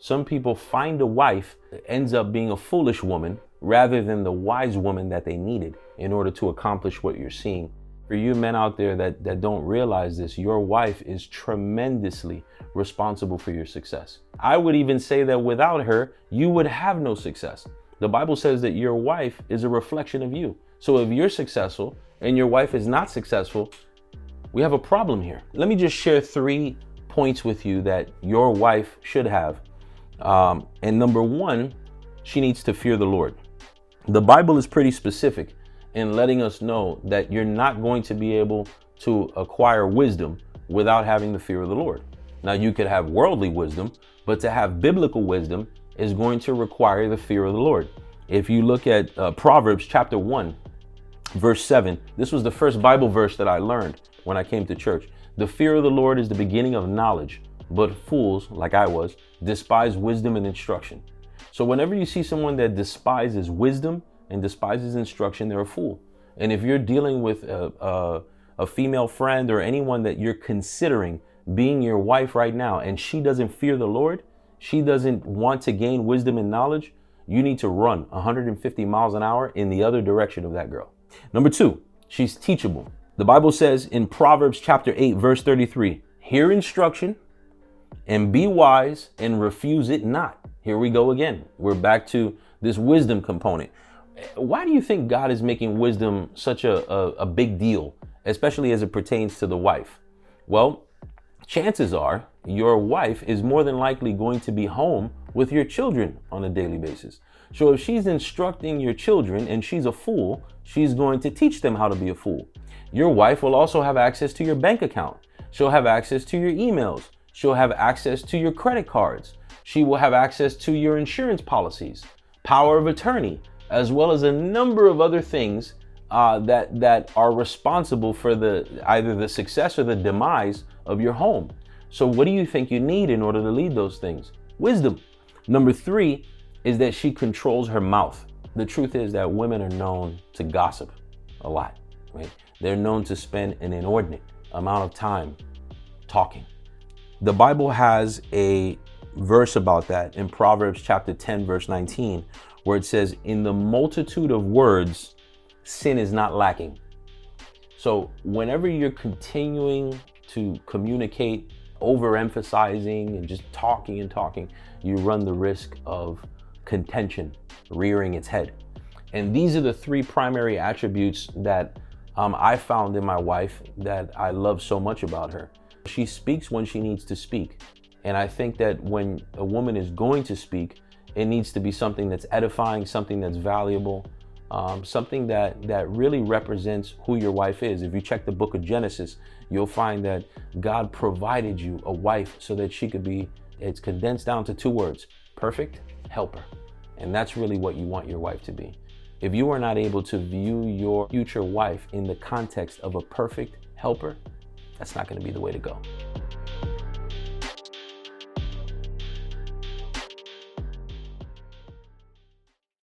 Some people find a wife that ends up being a foolish woman rather than the wise woman that they needed in order to accomplish what you're seeing. For you men out there that don't realize this, your wife is tremendously responsible for your success. I would even say that without her, you would have no success. The Bible says that your wife is a reflection of you. So if you're successful and your wife is not successful, we have a problem here. Let me just share 3 points with you that your wife should have. And number 1, she needs to fear the Lord. The Bible is pretty specific in letting us know that you're not going to be able to acquire wisdom without having the fear of the Lord. Now, you could have worldly wisdom, but to have biblical wisdom is going to require the fear of the Lord. If you look at Proverbs chapter 1, verse 7, this was the first Bible verse that I learned when I came to church. The fear of the Lord is the beginning of knowledge, but fools, like I was, despise wisdom and instruction. So whenever you see someone that despises wisdom and despises instruction, they're a fool. And if you're dealing with a female friend or anyone that you're considering being your wife right now, and she doesn't fear the Lord, she doesn't want to gain wisdom and knowledge, you need to run 150 miles an hour in the other direction of that girl. Number 2, she's teachable. The Bible says in Proverbs chapter 8, verse 33, hear instruction and be wise and refuse it not. Here we go again. We're back to this wisdom component. Why do you think God is making wisdom such a big deal, especially as it pertains to the wife? Well, chances are your wife is more than likely going to be home with your children on a daily basis. So if she's instructing your children and she's a fool, she's going to teach them how to be a fool. Your wife will also have access to your bank account. She'll have access to your emails. She'll have access to your credit cards. She will have access to your insurance policies, power of attorney, as well as a number of other things that are responsible for either the success or the demise of your home. So what do you think you need in order to lead those things? Wisdom. Number 3 is that she controls her mouth. The truth is that women are known to gossip a lot, right? They're known to spend an inordinate amount of time talking. The Bible has a verse about that in Proverbs chapter 10, verse 19, where it says, in the multitude of words, sin is not lacking. So whenever you're continuing to communicate, overemphasizing and just talking and talking, you run the risk of contention rearing its head. And these are the 3 primary attributes that I found in my wife that I love so much about her. She speaks when she needs to speak. And I think that when a woman is going to speak, it needs to be something that's edifying, something that's valuable, something that really represents who your wife is. If you check the book of Genesis, you'll find that God provided you a wife so that she could be, it's condensed down to 2 words, perfect helper. And that's really what you want your wife to be. If you are not able to view your future wife in the context of a perfect helper, that's not going to be the way to go.